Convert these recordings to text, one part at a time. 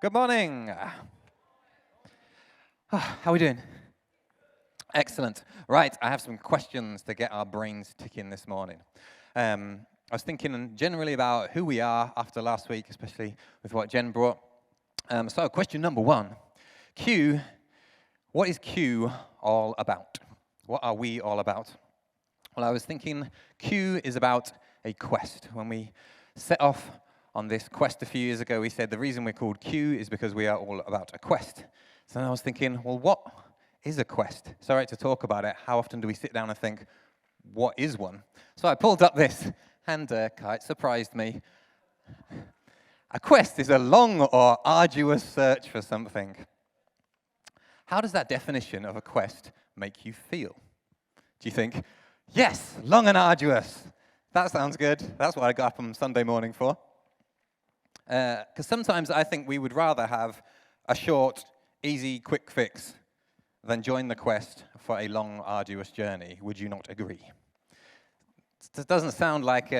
Good morning. How are we doing? Excellent. Right, I have some questions to get our brains ticking this morning. I was thinking generally about who we are after last week, especially with what Jen brought. So question number one, Q, what is Q all about? What are we all about? Well, I was thinking Q is about a quest. When we set off on this quest a few years ago, we said the reason we're called Q is because we are all about a quest. So I was thinking, well, what is a quest? It's all right to talk about it. How often do we sit down and think, what is one? So I pulled up this, and it surprised me. A quest is a long or arduous search for something. How does that definition of a quest make you feel? Do you think, yes, long and arduous? That sounds good. That's what I got up on Sunday morning for. Because sometimes I think we would rather have a short, easy, quick fix than join the quest for a long, arduous journey. Would you not agree? It doesn't sound like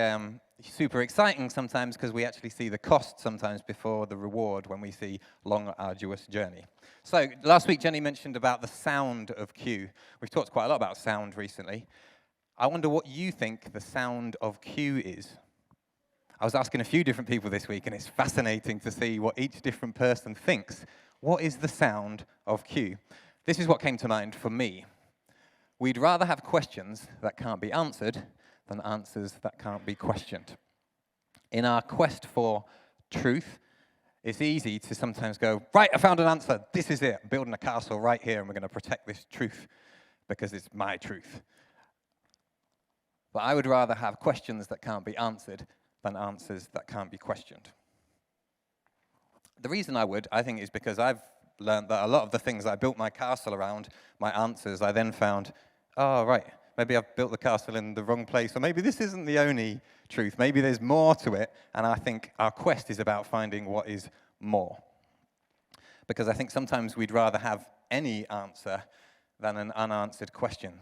super exciting sometimes because we actually see the cost sometimes before the reward when we see long, arduous journey. So last week, Jenny mentioned about the sound of Q. We've talked quite a lot about sound recently. I wonder what you think the sound of Q is. I was asking a few different people this week, and it's fascinating to see what each different person thinks. What is the sound of Q? This is what came to mind for me. We'd rather have questions that can't be answered than answers that can't be questioned. In our quest for truth, it's easy to sometimes go, right, I found an answer. This is it. I'm building a castle right here, and we're going to protect this truth because it's my truth. But I would rather have questions that can't be answered than answers that can't be questioned. The reason I think, is because I've learned that a lot of the things I built my castle around, my answers, I then found, oh, right, maybe I've built the castle in the wrong place, or maybe this isn't the only truth. Maybe there's more to it, and I think our quest is about finding what is more. Because I think sometimes we'd rather have any answer than an unanswered question.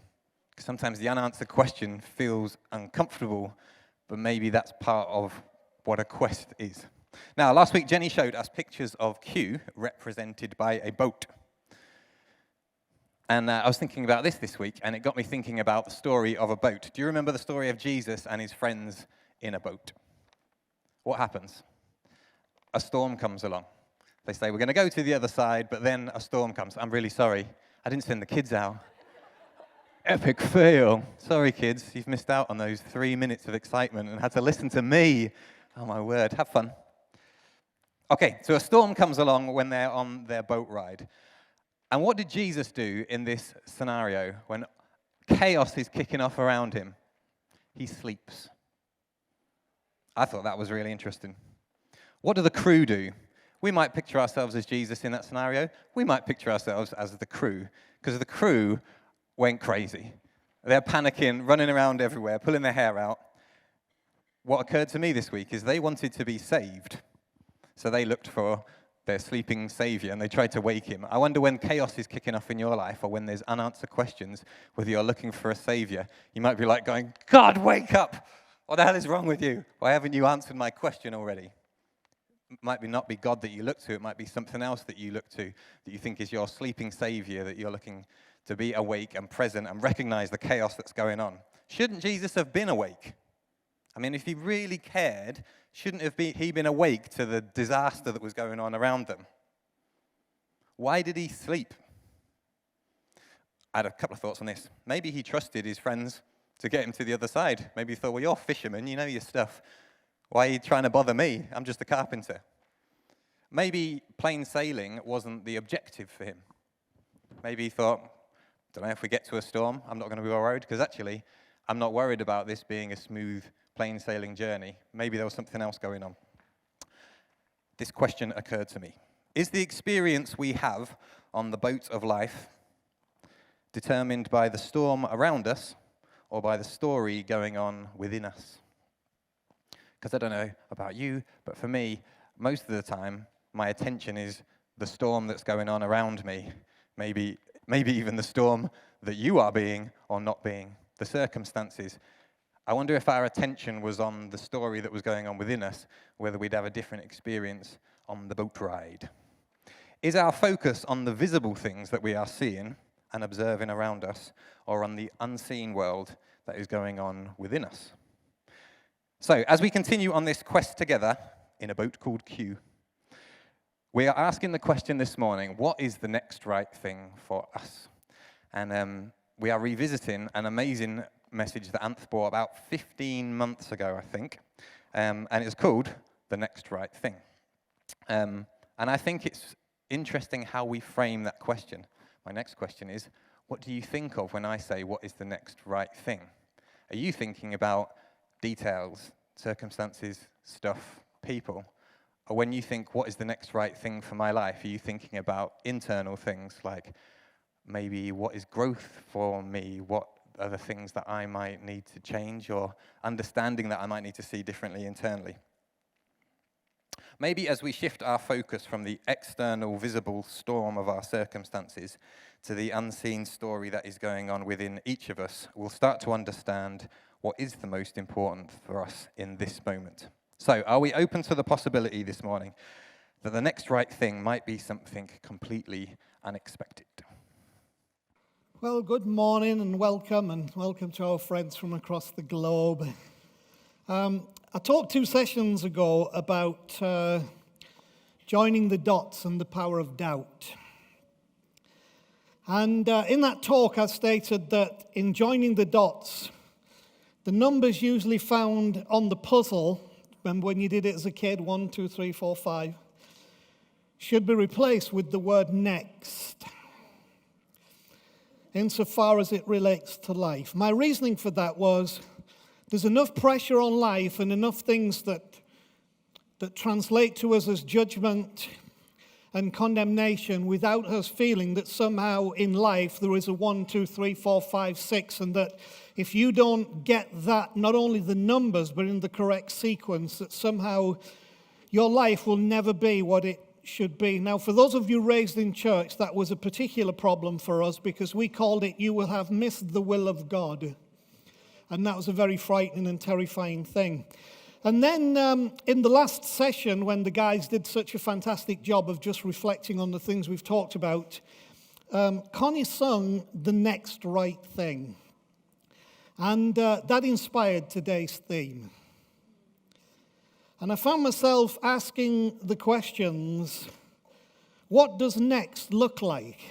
Sometimes the unanswered question feels uncomfortable, but maybe that's part of what a quest is. Now, last week, Jenny showed us pictures of Q represented by a boat. And I was thinking about this week, and it got me thinking about the story of a boat. Do you remember the story of Jesus and his friends in a boat? What happens? A storm comes along. They say, we're going to go to the other side, but then a storm comes. I'm really sorry. I didn't send the kids out. Epic fail. Sorry, kids. You've missed out on those 3 minutes of excitement and had to listen to me. Oh, my word. Have fun. Okay, so a storm comes along when they're on their boat ride. And what did Jesus do in this scenario when chaos is kicking off around him? He sleeps. I thought that was really interesting. What do the crew do? We might picture ourselves as Jesus in that scenario. We might picture ourselves as the crew, because the crew went crazy. They're panicking, running around everywhere, pulling their hair out. What occurred to me this week is they wanted to be saved. So they looked for their sleeping savior, and they tried to wake him. I wonder when chaos is kicking off in your life, or when there's unanswered questions, whether you're looking for a savior, you might be like going, God, wake up! What the hell is wrong with you? Why haven't you answered my question already? It might not be God that you look to. It might be something else that you look to, that you think is your sleeping savior, that you're looking to be awake and present and recognize the chaos that's going on. Shouldn't Jesus have been awake? I mean, if he really cared, shouldn't he been awake to the disaster that was going on around them? Why did he sleep? I had a couple of thoughts on this. Maybe he trusted his friends to get him to the other side. Maybe he thought, well, you're fishermen, you know your stuff. Why are you trying to bother me? I'm just a carpenter. Maybe plain sailing wasn't the objective for him. Maybe he thought, don't know, if we get to a storm, I'm not going to be worried, because actually, I'm not worried about this being a smooth, plain sailing journey. Maybe there was something else going on. This question occurred to me. Is the experience we have on the boat of life determined by the storm around us or by the story going on within us? Because I don't know about you, but for me, most of the time, my attention is the storm that's going on around me. Maybe even the storm that you are being or not being, the circumstances. I wonder if our attention was on the story that was going on within us, whether we'd have a different experience on the boat ride. Is our focus on the visible things that we are seeing and observing around us, or on the unseen world that is going on within us? So, as we continue on this quest together in a boat called Q, we are asking the question this morning, what is the next right thing for us? And we are revisiting an amazing message that Anth brought about 15 months ago, I think, and it's called The Next Right Thing. And I think it's interesting how we frame that question. My next question is, what do you think of when I say, what is the next right thing? Are you thinking about details, circumstances, stuff, people? Or when you think, what is the next right thing for my life, are you thinking about internal things like maybe what is growth for me? What are the things that I might need to change, or understanding that I might need to see differently internally? Maybe as we shift our focus from the external, visible storm of our circumstances to the unseen story that is going on within each of us, we'll start to understand what is the most important for us in this moment. So, are we open to the possibility this morning that the next right thing might be something completely unexpected? Well, good morning and welcome to our friends from across the globe. I talked 2 sessions ago about joining the dots and the power of doubt. And in that talk, I stated that in joining the dots, the numbers usually found on the puzzle, remember when you did it as a kid, 1, 2, 3, 4, 5, should be replaced with the word next, insofar as it relates to life. My reasoning for that was there's enough pressure on life and enough things that translate to us as judgment and condemnation without us feeling that somehow in life there is a 1, 2, 3, 4, 5, 6, and that if you don't get that, not only the numbers, but in the correct sequence, that somehow your life will never be what it should be. Now, for those of you raised in church, that was a particular problem for us because we called it, you will have missed the will of God. And that was a very frightening and terrifying thing. And then in the last session, when the guys did such a fantastic job of just reflecting on the things we've talked about, Connie sung The Next Right Thing. And that inspired today's theme. And I found myself asking the questions, what does next look like?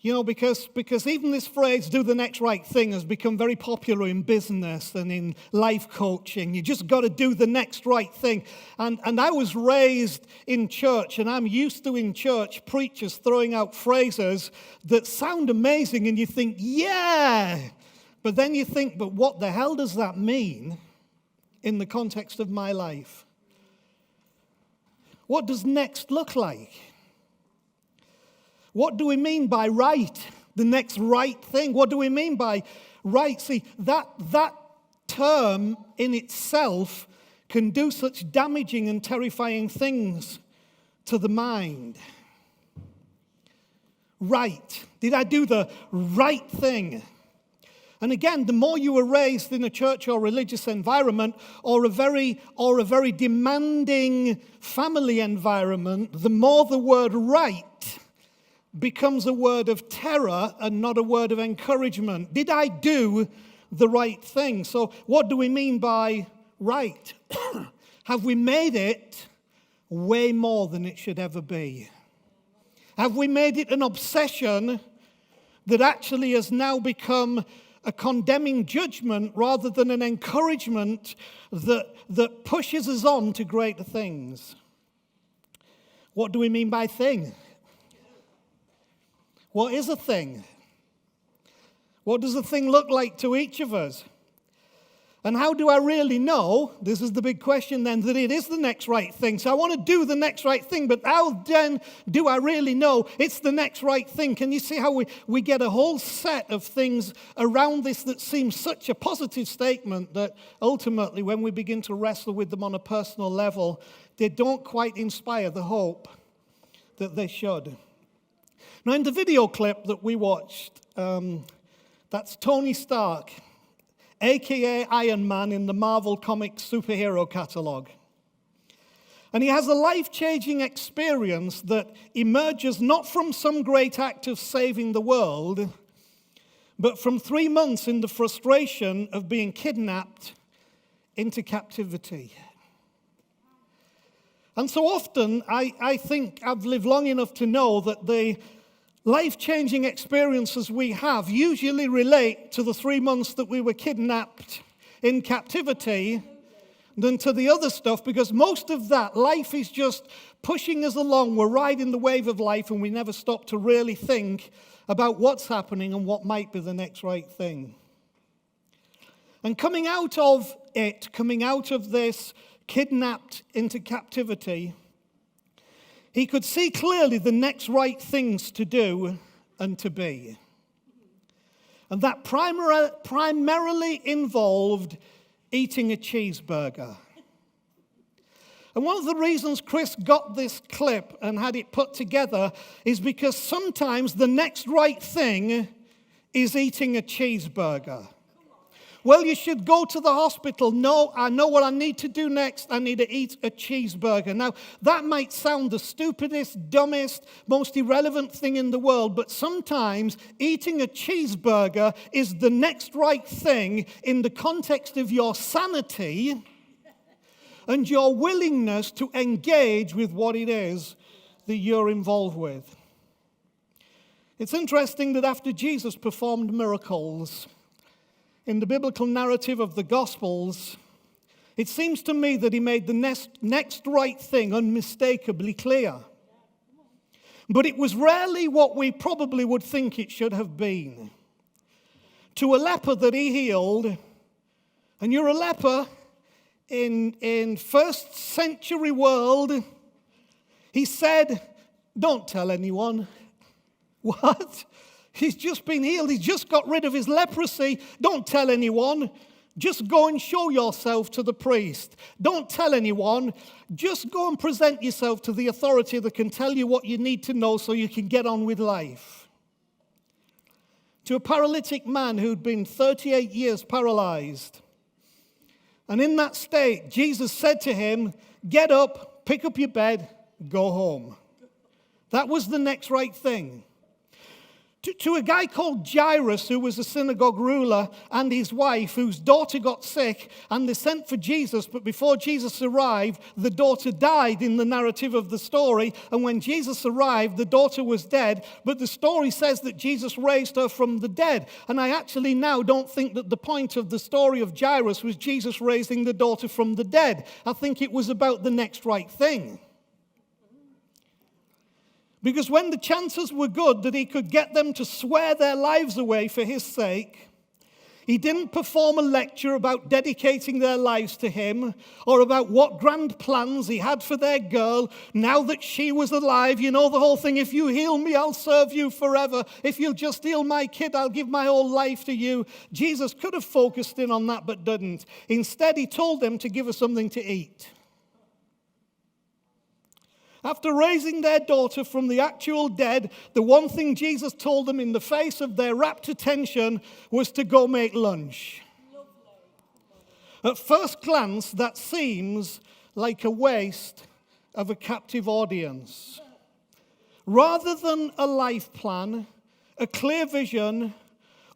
You know, because even this phrase, do the next right thing, has become very popular in business and in life coaching. You just got to do the next right thing. And I was raised in church, and I'm used to in church preachers throwing out phrases that sound amazing, and you think, yeah. But then you think, but what the hell does that mean in the context of my life? What does next look like? What do we mean by right? The next right thing. What do we mean by right? See, that term in itself can do such damaging and terrifying things to the mind. Right. Did I do the right thing? And again, the more you were raised in a church or religious environment or a very demanding family environment, the more the word right becomes a word of terror and not a word of encouragement. Did I do the right thing? So what do we mean by right? Have we made it way more than it should ever be? Have we made it an obsession that actually has now become a condemning judgment rather than an encouragement that pushes us on to greater things? What do we mean by thing? What is a thing? What does a thing look like to each of us? And how do I really know, this is the big question then, that it is the next right thing? So I want to do the next right thing, but how then do I really know it's the next right thing? Can you see how we get a whole set of things around this that seem such a positive statement that ultimately when we begin to wrestle with them on a personal level, they don't quite inspire the hope that they should. Now, in the video clip that we watched, that's Tony Stark, a.k.a. Iron Man in the Marvel Comics superhero catalog. And he has a life-changing experience that emerges not from some great act of saving the world, but from 3 months in the frustration of being kidnapped into captivity. And so often, I think I've lived long enough to know that the life-changing experiences we have usually relate to the 3 months that we were kidnapped in captivity than to the other stuff, because most of that, life is just pushing us along. We're riding the wave of life, and we never stop to really think about what's happening and what might be the next right thing. And coming out of this kidnapped into captivity, he could see clearly the next right things to do and to be. And that primarily involved eating a cheeseburger. And one of the reasons Chris got this clip and had it put together is because sometimes the next right thing is eating a cheeseburger. Well, you should go to the hospital. No, I know what I need to do next. I need to eat a cheeseburger. Now, that might sound the stupidest, dumbest, most irrelevant thing in the world, but sometimes eating a cheeseburger is the next right thing in the context of your sanity and your willingness to engage with what it is that you're involved with. It's interesting that after Jesus performed miracles, in the biblical narrative of the Gospels, it seems to me that he made the next right thing unmistakably clear. But it was rarely what we probably would think it should have been. To a leper that he healed, and you're a leper in first century world, he said, "Don't tell anyone." What? He's just been healed. He's just got rid of his leprosy. Don't tell anyone. Just go and show yourself to the priest. Don't tell anyone. Just go and present yourself to the authority that can tell you what you need to know so you can get on with life. To a paralytic man who'd been 38 years paralyzed. And in that state, Jesus said to him, "Get up, pick up your bed, go home." That was the next right thing. To a guy called Jairus, who was a synagogue ruler, and his wife, whose daughter got sick, and they sent for Jesus, but before Jesus arrived, the daughter died in the narrative of the story, and when Jesus arrived, the daughter was dead, but the story says that Jesus raised her from the dead, and I actually now don't think that the point of the story of Jairus was Jesus raising the daughter from the dead. I think it was about the next right thing. Because when the chances were good that he could get them to swear their lives away for his sake, he didn't perform a lecture about dedicating their lives to him or about what grand plans he had for their girl now that she was alive. You know the whole thing, if you heal me, I'll serve you forever. If you'll just heal my kid, I'll give my whole life to you. Jesus could have focused in on that but didn't. Instead, he told them to give her something to eat. After raising their daughter from the actual dead, the one thing Jesus told them in the face of their rapt attention was to go make lunch. At first glance, that seems like a waste of a captive audience. Rather than a life plan, a clear vision,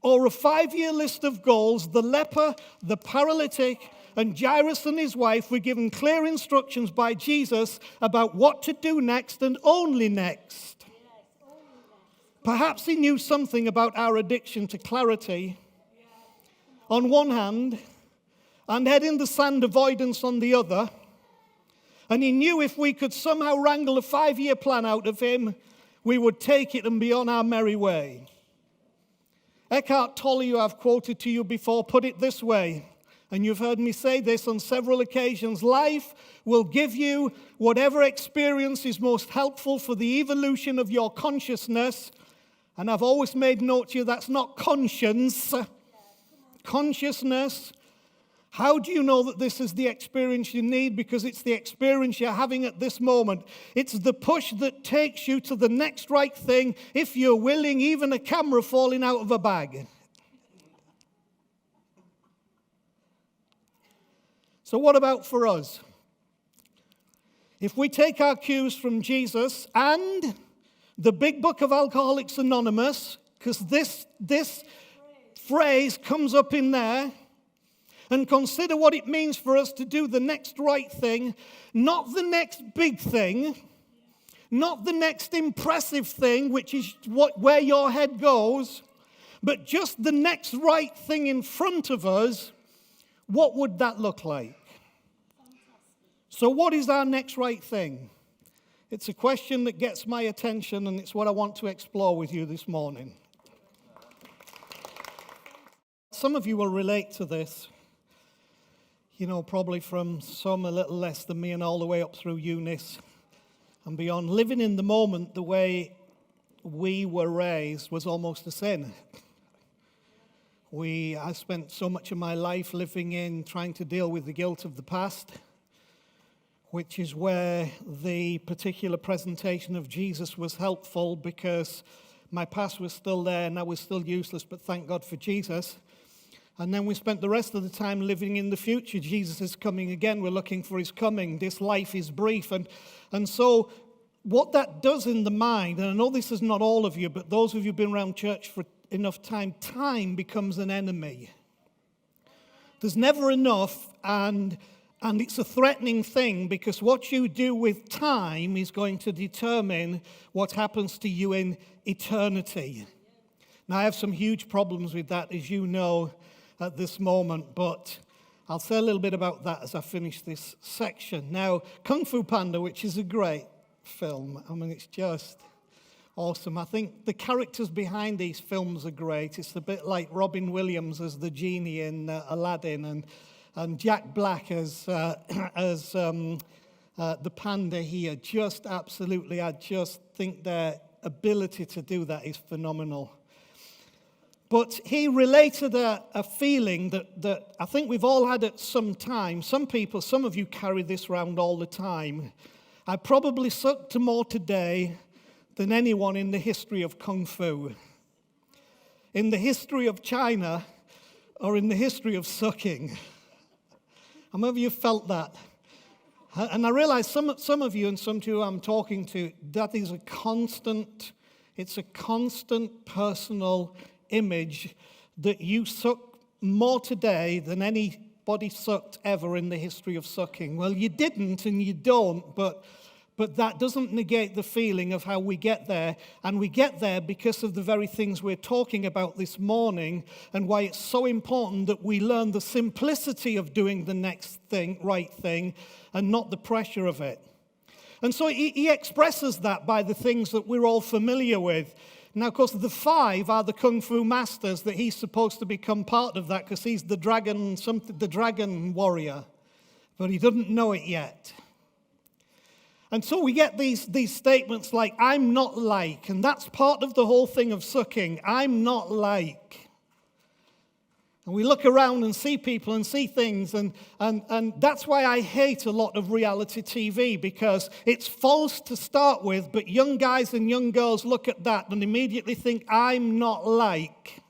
or a 5-year list of goals, the leper, the paralytic, and Jairus and his wife were given clear instructions by Jesus about what to do next and only next. Perhaps he knew something about our addiction to clarity on one hand and head in the sand avoidance on the other. And he knew if we could somehow wrangle a 5-year plan out of him, we would take it and be on our merry way. Eckhart Tolle, who I've quoted to you before, put it this way. And you've heard me say this on several occasions. Life will give you whatever experience is most helpful for the evolution of your consciousness. And I've always made note to you that's not conscience. Consciousness. How do you know that this is the experience you need? Because it's the experience you're having at this moment. It's the push that takes you to the next right thing, if you're willing, even a camera falling out of a bag. So what about for us? If we take our cues from Jesus and the big book of Alcoholics Anonymous, because this phrase comes up in there, and consider what it means for us to do the next right thing, not the next big thing, not the next impressive thing, which is where your head goes, but just the next right thing in front of us, what would that look like? So what is our next right thing? It's a question that gets my attention, and it's what I want to explore with you this morning. Some of you will relate to this. Probably from some a little less than me and all the way up through Eunice and beyond. Living in the moment the way we were raised was almost a sin. I spent so much of my life living in trying to deal with the guilt of the past, which is where the particular presentation of Jesus was helpful, because my past was still there and I was still useless, but thank God for Jesus. And then we spent the rest of the time living in the future. Jesus is coming again. We're looking for his coming. This life is brief. And so what that does in the mind, and I know this is not all of you, but those of you who've been around church for enough time becomes an enemy. There's never enough, and it's a threatening thing, because what you do with time is going to determine what happens to you in eternity. Now, I have some huge problems with that, as you know, at this moment, but I'll say a little bit about that as I finish this section. Now, Kung Fu Panda, which is a great film, it's just awesome. I think the characters behind these films are great. It's a bit like Robin Williams as the genie in Aladdin, and Jack Black as the panda here. Just absolutely, I just think their ability to do that is phenomenal. But he related a feeling that I think we've all had at some time. Some of you carry this around all the time. I probably sucked more today than anyone in the history of Kung Fu, in the history of China, or in the history of sucking. How many of you felt that? And I realize some of you, and some of you I'm talking to, that is it's a constant personal image that you suck more today than anybody sucked ever in the history of sucking. Well, you didn't and you don't, but that doesn't negate the feeling of how we get there. And we get there because of the very things we're talking about this morning, and why it's so important that we learn the simplicity of doing the next right thing, and not the pressure of it. And so he expresses that by the things that we're all familiar with. Now, of course, the 5 are the Kung Fu masters that he's supposed to become part of that, because he's the dragon warrior, but he doesn't know it yet. And so we get these statements like, I'm not like, and that's part of the whole thing of sucking. I'm not like. And we look around and see people and see things, and that's why I hate a lot of reality TV, because it's false to start with, but young guys and young girls look at that and immediately think, I'm not like.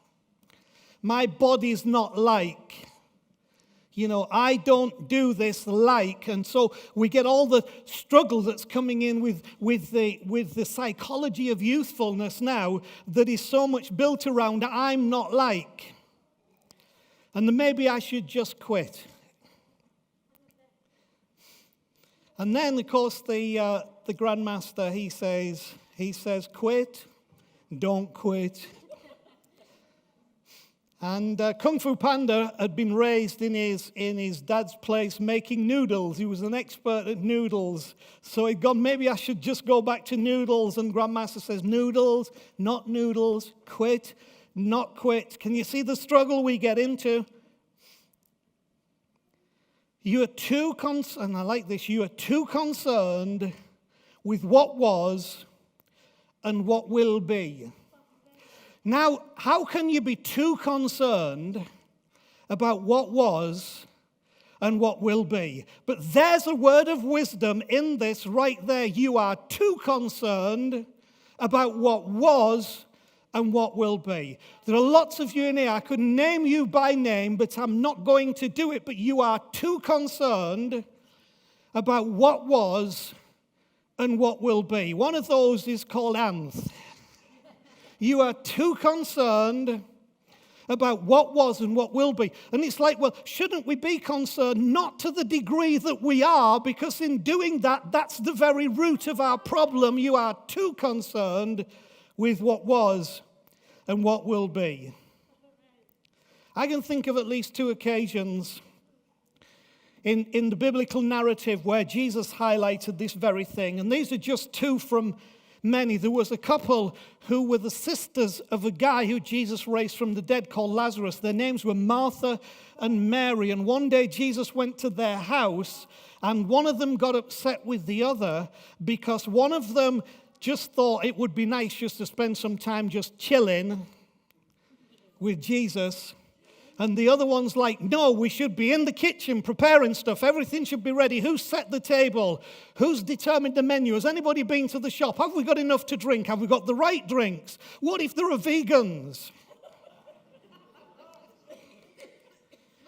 My body's not like. I don't do this like. And so we get all the struggle that's coming in with the psychology of youthfulness now, that is so much built around I'm not like. And then maybe I should just quit. And then, of course, the Grandmaster, he says, quit, don't quit. And Kung Fu Panda had been raised in his dad's place making noodles. He was an expert at noodles. So he'd gone, maybe I should just go back to noodles. And Grandmaster says, noodles, not noodles, quit, not quit. Can you see the struggle we get into? You are too concerned, and I like this, you are too concerned with what was and what will be. Now, how can you be too concerned about what was and what will be? But there's a word of wisdom in this right there. You are too concerned about what was and what will be. There are lots of you in here. I could name you by name, but I'm not going to do it. But you are too concerned about what was and what will be. One of those is called Anth. You are too concerned about what was and what will be. And it's like, well, shouldn't we be concerned? Not to the degree that we are, because in doing that, that's the very root of our problem. You are too concerned with what was and what will be. I can think of at least 2 occasions in the biblical narrative where Jesus highlighted this very thing. And these are just 2 from many. There was a couple who were the sisters of a guy who Jesus raised from the dead called Lazarus. Their names were Martha and Mary. And one day Jesus went to their house, and one of them got upset with the other because one of them just thought it would be nice just to spend some time just chilling with Jesus. And the other one's like, no, we should be in the kitchen preparing stuff. Everything should be ready. Who's set the table? Who's determined the menu? Has anybody been to the shop? Have we got enough to drink? Have we got the right drinks? What if there are vegans?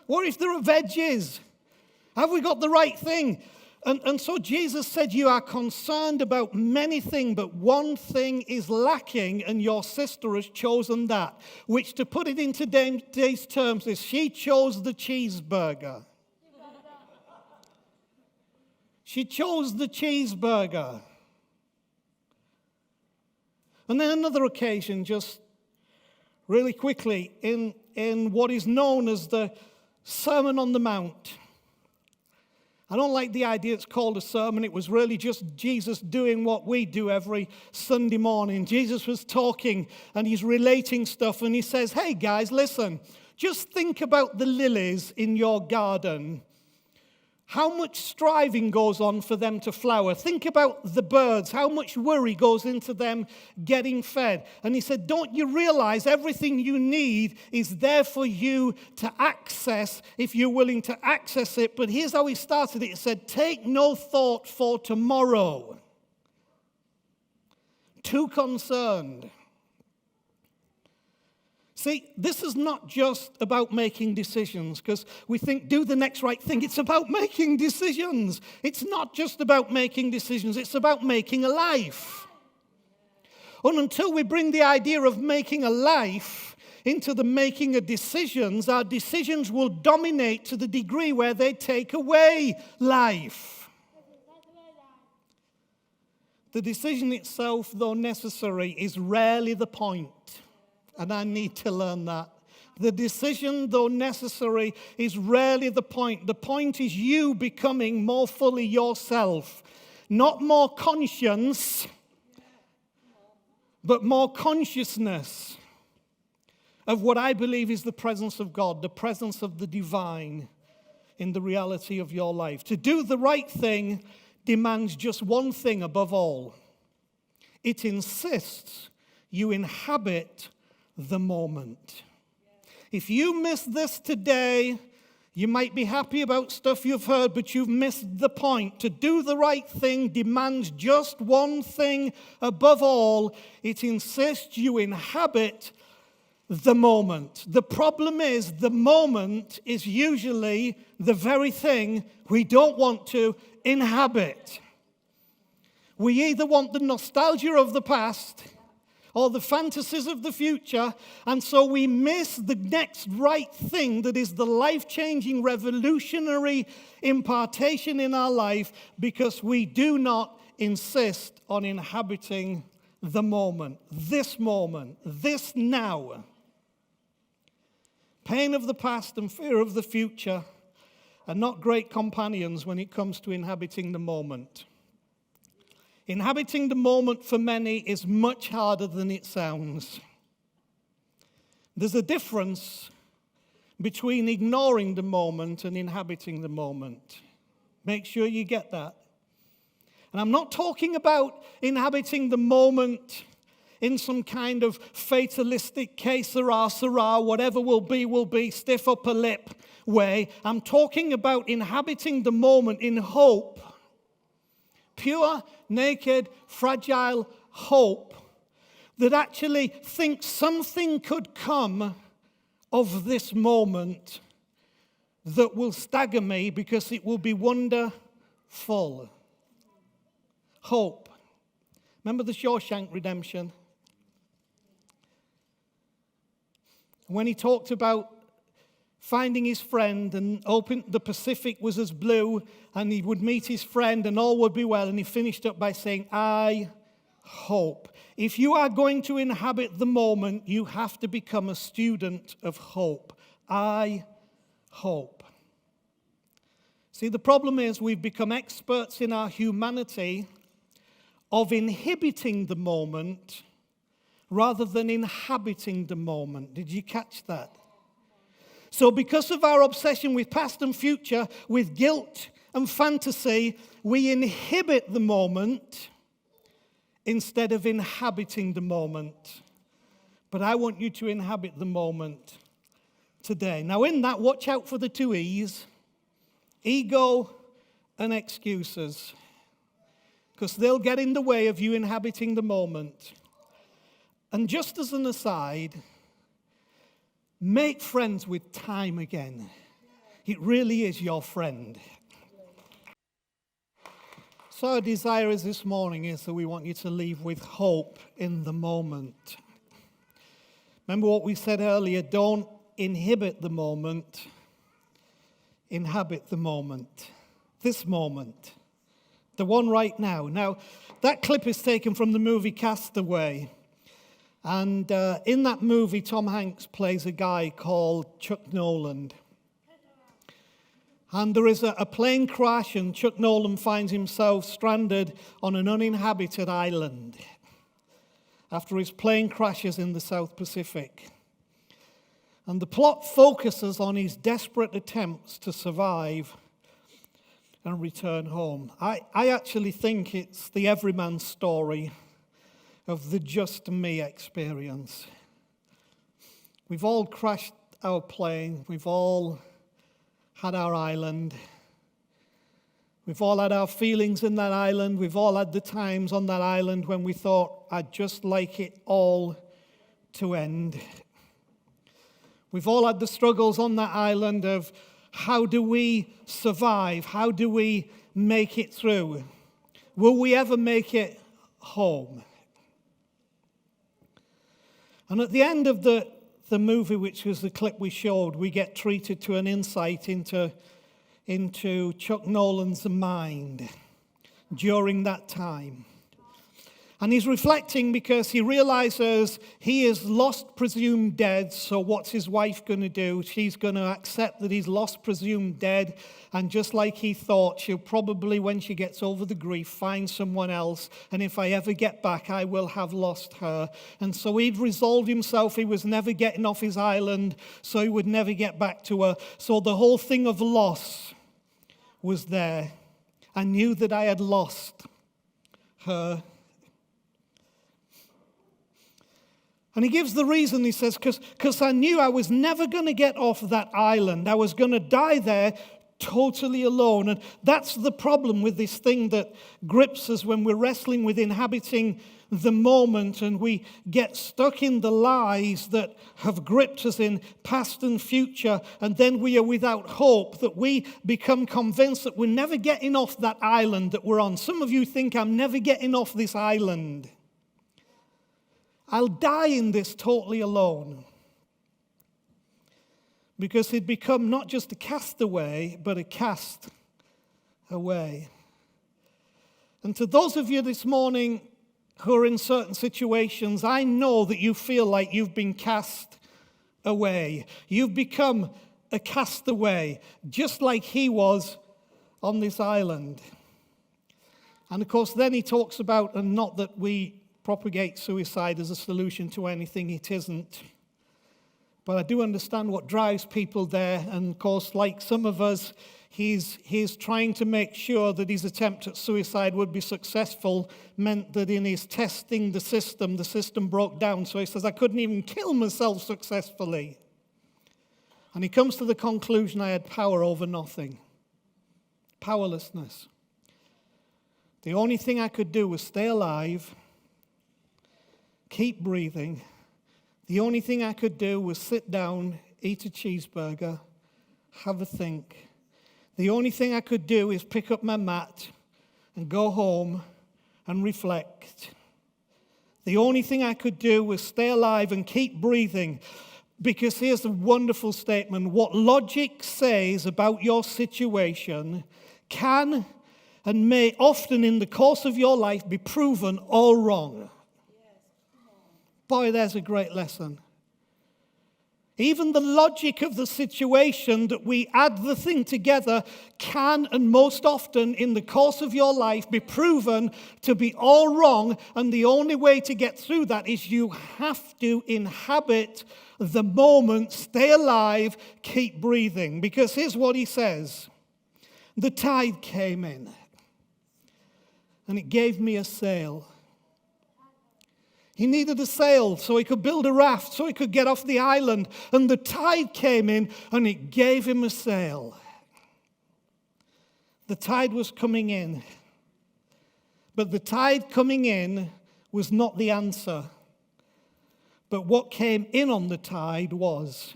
What if there are veggies? Have we got the right thing? And so Jesus said, you are concerned about many things, but one thing is lacking, and your sister has chosen that. Which, to put it in today's terms, is she chose the cheeseburger. She chose the cheeseburger. And then another occasion, just really quickly, in what is known as the Sermon on the Mount. I don't like the idea it's called a sermon. It was really just Jesus doing what we do every Sunday morning. Jesus was talking and he's relating stuff, and he says, hey guys, listen, just think about the lilies in your garden. How much striving goes on for them to flower? Think about the birds, how much worry goes into them getting fed. And he said, don't you realize everything you need is there for you to access if you're willing to access it? But here's how he started it. He said, take no thought for tomorrow. Too concerned. See, this is not just about making decisions, because we think, do the next right thing. It's about making decisions. It's not just about making decisions. It's about making a life. And until we bring the idea of making a life into the making of decisions, our decisions will dominate to the degree where they take away life. The decision itself, though necessary, is rarely the point. And I need to learn that. The decision, though necessary, is rarely the point. The point is you becoming more fully yourself. Not more conscience, but more consciousness of what I believe is the presence of God, the presence of the divine in the reality of your life. To do the right thing demands just one thing above all. It insists you inhabit the moment. If you miss this today, you might be happy about stuff you've heard, but you've missed the point. To do the right thing demands just one thing above all. It insists you inhabit the moment. The problem is the moment is usually the very thing we don't want to inhabit. We either want the nostalgia of the past or the fantasies of the future, and so we miss the next right thing that is the life-changing, revolutionary impartation in our life because we do not insist on inhabiting the moment, this now. Pain of the past and fear of the future are not great companions when it comes to inhabiting the moment. Inhabiting the moment for many is much harder than it sounds. There's a difference between ignoring the moment and inhabiting the moment. Make sure you get that. And I'm not talking about inhabiting the moment in some kind of fatalistic, que sera, whatever will be, stiff upper lip way. I'm talking about inhabiting the moment in hope. Pure, naked, fragile hope that actually thinks something could come of this moment that will stagger me because it will be wonder, full. Hope. Remember the Shawshank Redemption? When he talked about finding his friend and the Pacific was as blue and he would meet his friend and all would be well, and he finished up by saying, I hope. If you are going to inhabit the moment, you have to become a student of hope. I hope. See, the problem is we've become experts in our humanity of inhibiting the moment rather than inhabiting the moment. Did you catch that? So because of our obsession with past and future, with guilt and fantasy, we inhibit the moment instead of inhabiting the moment. But I want you to inhabit the moment today. Now in that, watch out for the two E's, ego and excuses, because they'll get in the way of you inhabiting the moment. And just as an aside, make friends with time again. It really is your friend. So our desire is this morning is that we want you to leave with hope in the moment. Remember what we said earlier, don't inhibit the moment, inhabit the moment. This moment, the one right now. Now, that clip is taken from the movie Castaway. And in that movie, Tom Hanks plays a guy called Chuck Noland. And there is a plane crash, and Chuck Noland finds himself stranded on an uninhabited island after his plane crashes in the South Pacific. And the plot focuses on his desperate attempts to survive and return home. I actually think it's the everyman story of the just me experience. We've all crashed our plane. We've all had our island. We've all had our feelings in that island. We've all had the times on that island when we thought, I'd just like it all to end. We've all had the struggles on that island of how do we survive? How do we make it through? Will we ever make it home? And at the end of the movie, which was the clip we showed, we get treated to an insight into Chuck Noland's mind during that time. And he's reflecting because he realizes he is lost, presumed dead, so what's his wife going to do? She's going to accept that he's lost, presumed dead, and just like he thought, she'll probably, when she gets over the grief, find someone else, and if I ever get back, I will have lost her. And so he'd resolved himself, he was never getting off his island, so he would never get back to her. So the whole thing of loss was there. I knew that I had lost her. And he gives the reason, he says, because I knew I was never going to get off that island. I was going to die there totally alone. And that's the problem with this thing that grips us when we're wrestling with inhabiting the moment and we get stuck in the lies that have gripped us in past and future, and then we are without hope, that we become convinced that we're never getting off that island that we're on. Some of you think, I'm never getting off this island. I'll die in this totally alone. Because he'd become not just a castaway, but a cast away. And to those of you this morning who are in certain situations, I know that you feel like you've been cast away. You've become a castaway, just like he was on this island. And of course, then he talks about, and not that we propagate suicide as a solution to anything, it isn't. But I do understand what drives people there, and of course, like some of us, he's trying to make sure that his attempt at suicide would be successful, meant that in his testing the system broke down. So he says, I couldn't even kill myself successfully. And he comes to the conclusion, I had power over nothing. Powerlessness. The only thing I could do was stay alive, keep breathing. The only thing I could do was sit down, eat a cheeseburger, have a think. the only thing I could do is pick up my mat and go home and reflect. The only thing I could do was stay alive and keep breathing. Because here's a wonderful statement. What logic says about your situation can and may often in the course of your life be proven all wrong. Boy, there's a great lesson. Even the logic of the situation that we add the thing together can and most often in the course of your life be proven to be all wrong. And the only way to get through that is you have to inhabit the moment, stay alive, keep breathing. Because here's what he says. The tide came in and it gave me a sail. He needed a sail so he could build a raft, so he could get off the island. And the tide came in and it gave him a sail. The tide was coming in. But the tide coming in was not the answer. But what came in on the tide was.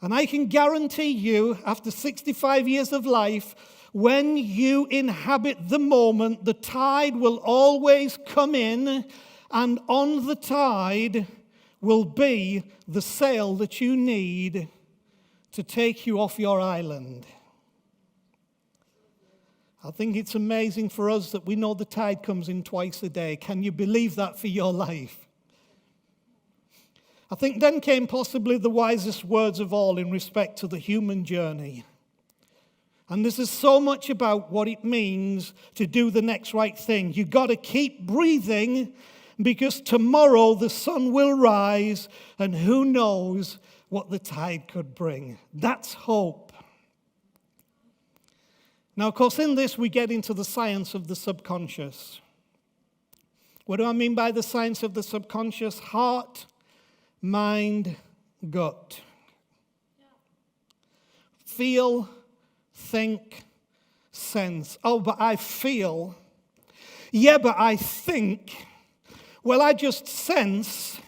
And I can guarantee you, after 65 years of life, when you inhabit the moment, the tide will always come in. And on the tide will be the sail that you need to take you off your island. I think it's amazing for us that we know the tide comes in twice a day. Can you believe that for your life? I think then came possibly the wisest words of all in respect to the human journey. And this is so much about what it means to do the next right thing. You've got to keep breathing because tomorrow the sun will rise and who knows what the tide could bring. That's hope. Now, of course, in this we get into the science of the subconscious. What do I mean by the science of the subconscious? Heart, mind, gut. Feel, think, sense. Oh, but I feel. Yeah, but I think. Well, I just sense.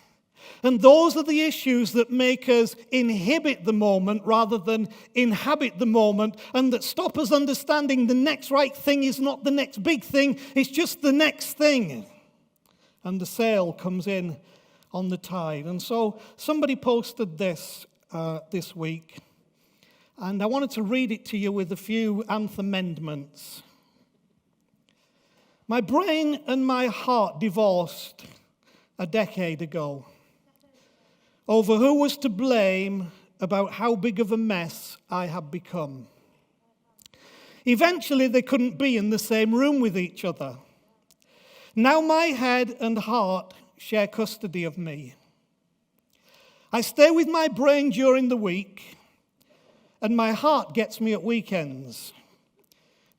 And those are the issues that make us inhibit the moment rather than inhabit the moment, and that stop us understanding the next right thing is not the next big thing, it's just the next thing. And the sail comes in on the tide. And so somebody posted this this week, and I wanted to read it to you with a few amendments. My brain and my heart divorced a decade ago over who was to blame about how big of a mess I had become. Eventually, they couldn't be in the same room with each other. Now my head and heart share custody of me. I stay with my brain during the week, and my heart gets me at weekends.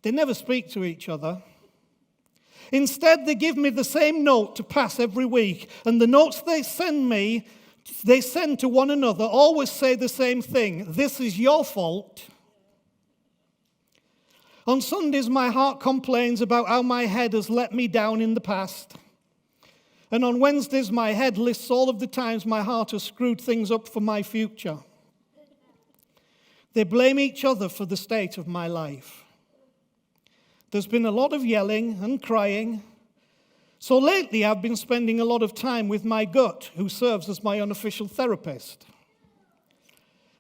They never speak to each other. Instead, they give me the same note to pass every week, and the notes they send to one another always say the same thing. This is your fault. On Sundays, my heart complains about how my head has let me down in the past. And on Wednesdays, my head lists all of the times my heart has screwed things up for my future. They blame each other for the state of my life. There's been a lot of yelling and crying. So lately, I've been spending a lot of time with my gut, who serves as my unofficial therapist.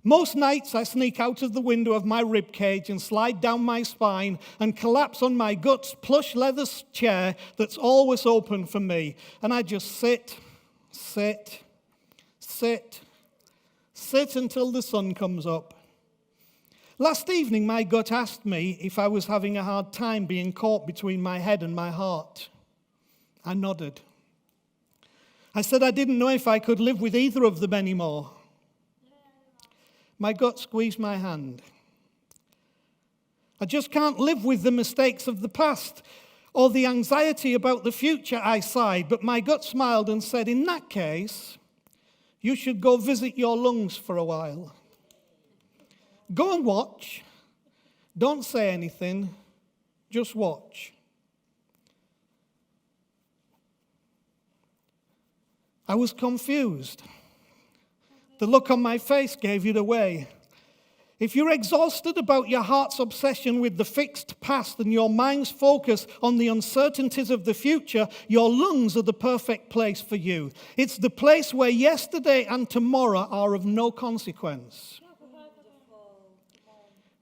Most nights, I sneak out of the window of my ribcage and slide down my spine and collapse on my gut's plush leather chair that's always open for me. And I just sit until the sun comes up. Last evening, my gut asked me if I was having a hard time being caught between my head and my heart. I nodded. I said I didn't know if I could live with either of them anymore. My gut squeezed my hand. I just can't live with the mistakes of the past or the anxiety about the future, I sighed, but my gut smiled and said, in that case, you should go visit your lungs for a while. Go and watch. Don't say anything. Just watch. I was confused. The look on my face gave it away. If you're exhausted about your heart's obsession with the fixed past and your mind's focus on the uncertainties of the future, your lungs are the perfect place for you. It's the place where yesterday and tomorrow are of no consequence.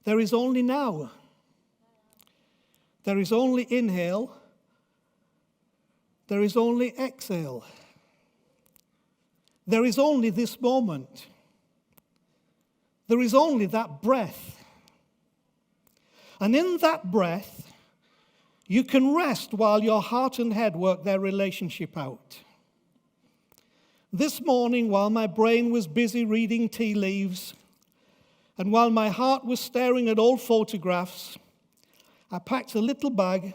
There is only now. There is only inhale. There is only exhale. There is only this moment. There is only that breath. And in that breath, you can rest while your heart and head work their relationship out. This morning, while my brain was busy reading tea leaves, and while my heart was staring at old photographs, I packed a little bag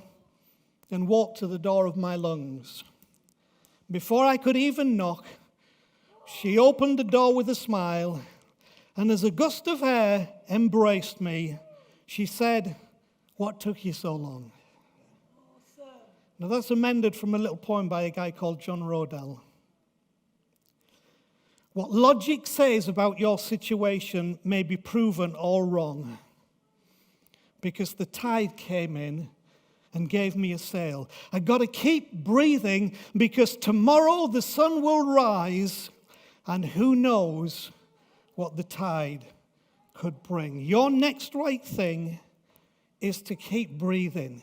and walked to the door of my lungs. Before I could even knock, she opened the door with a smile, and as a gust of air embraced me, she said, "What took you so long?" Awesome. Now that's amended from a little poem by a guy called John Rodell. What logic says about your situation may be proven all wrong, because the tide came in and gave me a sail. I got to keep breathing, because tomorrow the sun will rise, and who knows what the tide could bring. Your next right thing is to keep breathing,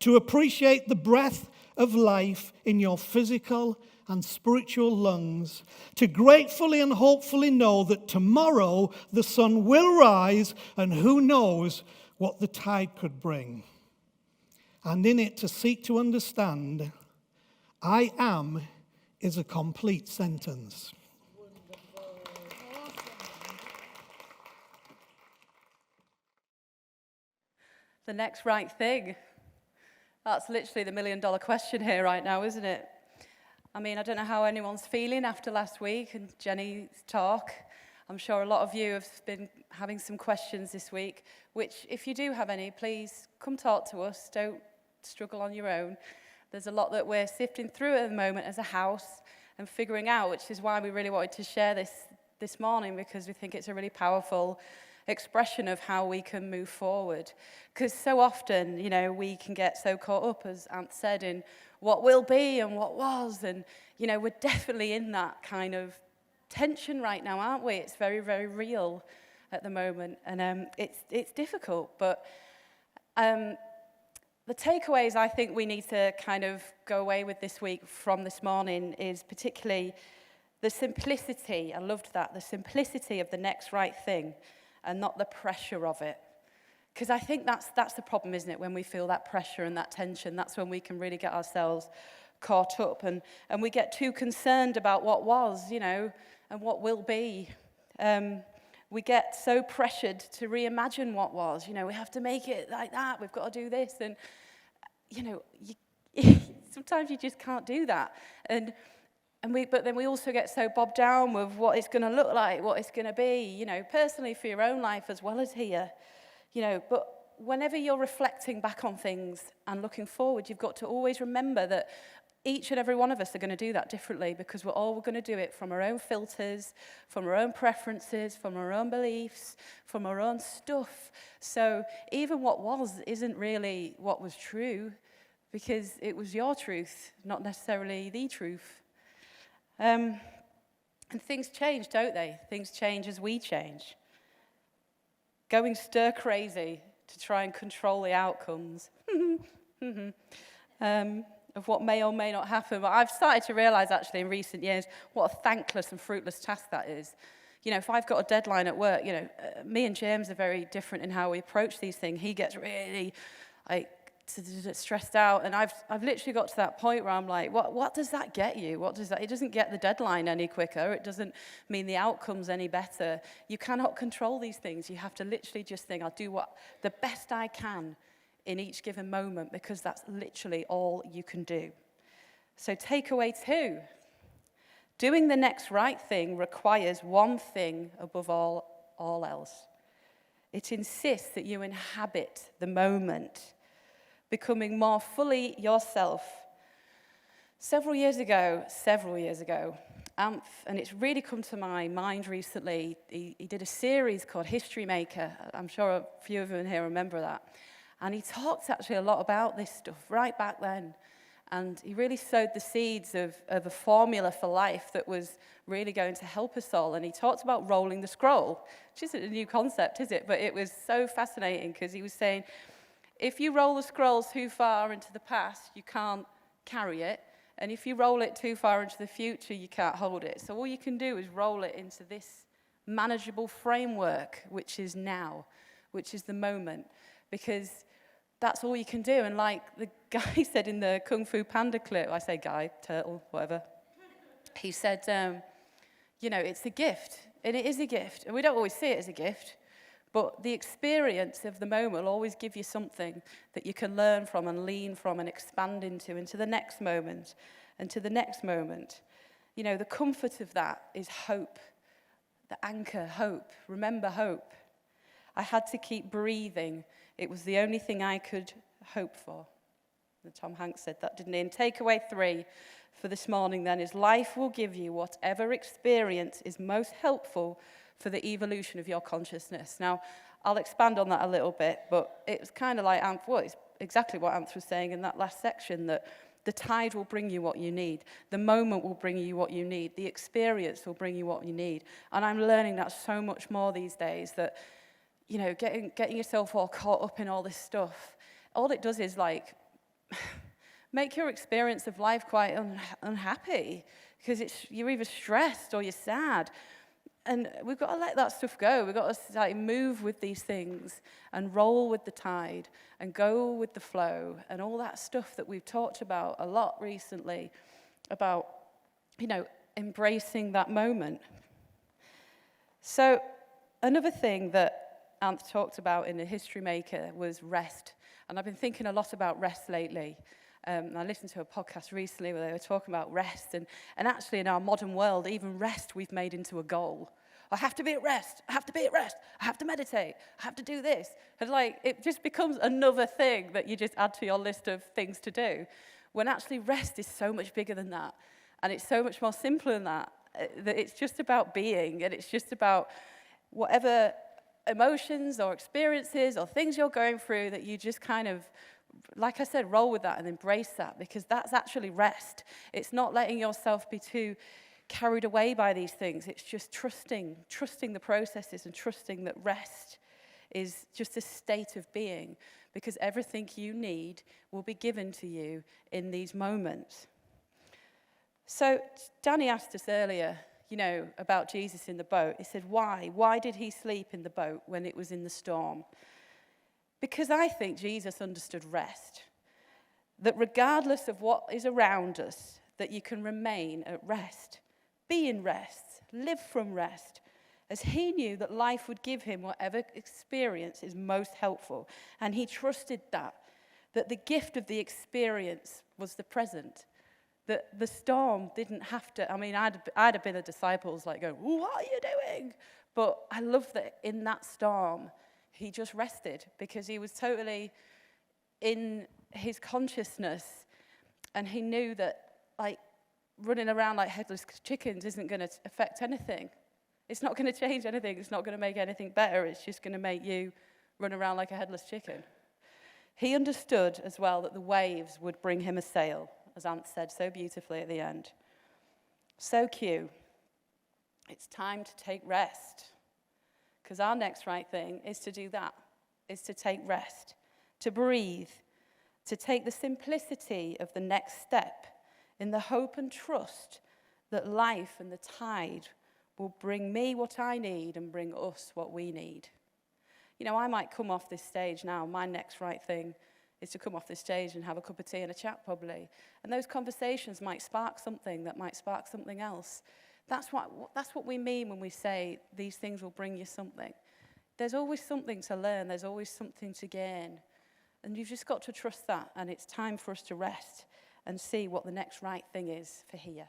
to appreciate the breath of life in your physical and spiritual lungs, to gratefully and hopefully know that tomorrow the sun will rise, and who knows what the tide could bring. And in it to seek to understand, I am is a complete sentence. The next right thing. That's literally the million-dollar question here right now, isn't it? I mean, I don't know how anyone's feeling after last week and Jenny's talk. I'm sure a lot of you have been having some questions this week, which, if you do have any, please come talk to us. Don't struggle on your own. There's a lot that we're sifting through at the moment as a house and figuring out, which is why we really wanted to share this morning, because we think it's a really powerful expression of how we can move forward. Because so often, we can get so caught up, as Ant said, in what will be and what was. And, we're definitely in that kind of tension right now, aren't we? It's very, very real at the moment. And it's difficult. But the takeaways I think we need to kind of go away with this week from this morning is particularly the simplicity. I loved that. The simplicity of the next right thing, and not the pressure of it. Because I think that's the problem, isn't it? When we feel that pressure and that tension, that's when we can really get ourselves caught up. And we get too concerned about what was, and what will be. We get so pressured to reimagine what was. We have to make it like that. We've got to do this. And, sometimes you just can't do that. But then we also get so bogged down with what it's going to look like, what it's going to be, personally for your own life as well as here. But whenever you're reflecting back on things and looking forward, you've got to always remember that each and every one of us are going to do that differently, because we're all going to do it from our own filters, from our own preferences, from our own beliefs, from our own stuff. So even what was isn't really what was true, because it was your truth, not necessarily the truth. And things change, don't they? Things change as we change. Going stir crazy to try and control the outcomes of what may or may not happen. But I've started to realize actually in recent years what a thankless and fruitless task that is. If I've got a deadline at work, me and James are very different in how we approach these things. He gets really stressed out, and I've literally got to that point where I'm like, what does that get you? It doesn't get the deadline any quicker. It doesn't mean the outcome's any better. You cannot control these things. You have to literally just think, I'll do the best I can in each given moment, because that's literally all you can do. So takeaway 2, doing the next right thing requires one thing above all else. It insists that you inhabit the moment, becoming more fully yourself. Several years ago, and it's really come to my mind recently. He did a series called History Maker. I'm sure a few of you in here remember that. And he talked actually a lot about this stuff right back then. And he really sowed the seeds of a formula for life that was really going to help us all. And he talked about rolling the scroll, which isn't a new concept, is it? But it was so fascinating because he was saying, if you roll the scroll too far into the past, you can't carry it. And if you roll it too far into the future, you can't hold it. So all you can do is roll it into this manageable framework, which is now, which is the moment. Because that's all you can do. And like the guy said in the Kung Fu Panda clip, I say guy, turtle, whatever. He said, it's a gift. And it is a gift. And we don't always see it as a gift. But the experience of the moment will always give you something that you can learn from and lean from and expand into the next moment and to the next moment. The comfort of that is hope. The anchor, hope. Remember hope. I had to keep breathing. It was the only thing I could hope for. And Tom Hanks said that, didn't he? And takeaway 3 for this morning then is life will give you whatever experience is most helpful for the evolution of your consciousness. Now, I'll expand on that a little bit, but it's kind of like, it's exactly what Anth was saying in that last section, that the tide will bring you what you need. The moment will bring you what you need. The experience will bring you what you need. And I'm learning that so much more these days, that, getting yourself all caught up in all this stuff, all it does is, make your experience of life quite unhappy, because you're either stressed or you're sad. And we've got to let that stuff go. We've got to move with these things and roll with the tide and go with the flow and all that stuff that we've talked about a lot recently about, embracing that moment. So another thing that Anth talked about in the History Maker was rest. And I've been thinking a lot about rest lately. I listened to a podcast recently where they were talking about rest, and actually in our modern world, even rest we've made into a goal. I have to be at rest. I have to be at rest. I have to meditate. I have to do this. And it just becomes another thing that you just add to your list of things to do, when actually rest is so much bigger than that, and it's so much more simple than that. That it's just about being, and it's just about whatever emotions or experiences or things you're going through, that you just kind of, like I said, roll with that and embrace that, because that's actually rest. It's not letting yourself be too carried away by these things. It's just trusting the processes and trusting that rest is just a state of being, because everything you need will be given to you in these moments. So Danny asked us earlier, about Jesus in the boat. He said, why? Why did he sleep in the boat when it was in the storm? Because I think Jesus understood rest. That regardless of what is around us, that you can remain at rest, be in rest, live from rest, as he knew that life would give him whatever experience is most helpful. And he trusted that the gift of the experience was the present. That the storm didn't have to, I'd have been the disciples going, what are you doing? But I love that in that storm, he just rested, because he was totally in his consciousness, and he knew that running around like headless chickens isn't going to affect anything. It's not going to change anything. It's not going to make anything better. It's just going to make you run around like a headless chicken. He understood as well that the waves would bring him a sail, as Ant said so beautifully at the end. So Q, it's time to take rest. Because our next right thing is to do that, is to take rest, to breathe, to take the simplicity of the next step in the hope and trust that life and the tide will bring me what I need and bring us what we need. I might come off this stage now. My next right thing is to come off this stage and have a cup of tea and a chat probably. And those conversations might spark something that might spark something else. That's what we mean when we say these things will bring you something. There's always something to learn. There's always something to gain. And you've just got to trust that. And it's time for us to rest and see what the next right thing is for here.